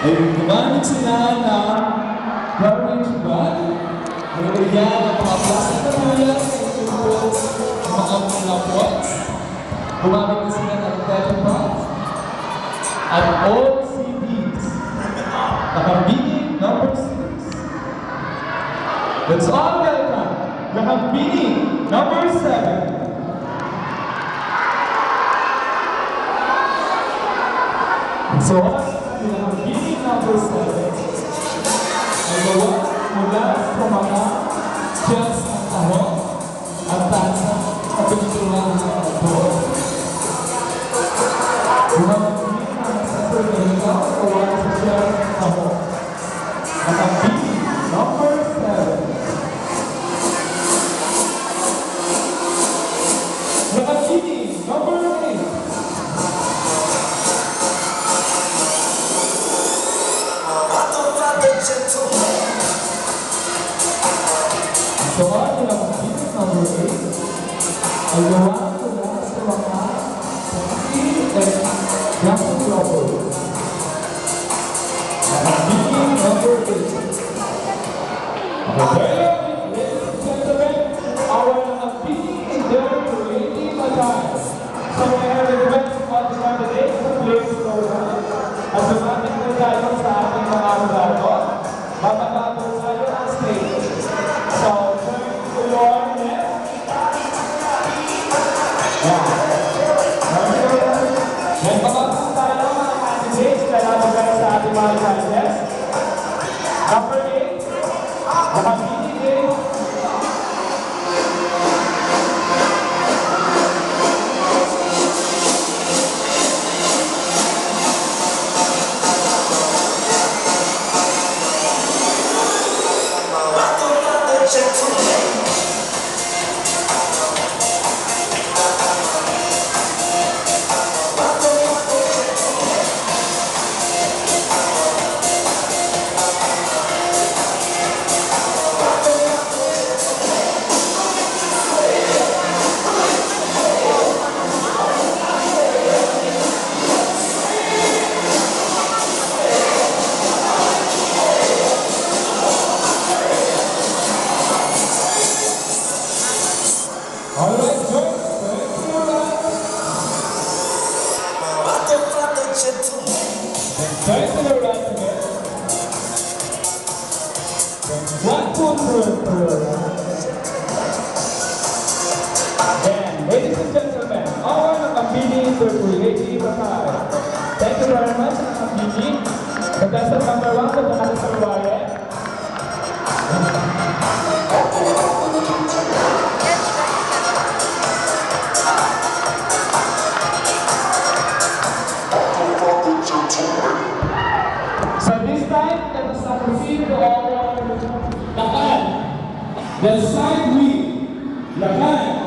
ay gumamit sila ng garbage bag. Nilagyan ng mga plastic na materials sa mga pots. Gumamit na sila ng tetrapods at all CDs. Nakabini number 6. Let's all welcome Nakabini number 7. So, Nakabini number 7 ay gawa mula sa mga shells ng tahong at tasa at pinitulang ng tahong. Nakabini ang accessory na ito gawa sa shells ng tahong. Nakabini number 7. Nakabini number 8. So, ang Nakabini number 8 ay gawa mula sa mga sexy and graphic novels. Nakabini number 8. Okay, ladies and gentlemen, our Nakabini is there to really matters. So we have a request on the candidates to please go down. At sumamit na tayo sa ating mga regalo. Bababa po tayo ang stage. So, turn to your left. Then bababa tayo mga candidates na nabagay sa ating mga judges. Number 8. Nakabini din. Alright, turn to your right. Turn to your right again. One, two, turn to your right. Then, ladies and gentlemen, our Nakabini Circulating Bahay. Thank you very much, Nakabini. Contestant number 1 sa Nakabini Bahay. So this time, let us now proceed to our Lakan. The side wheel. Lakan.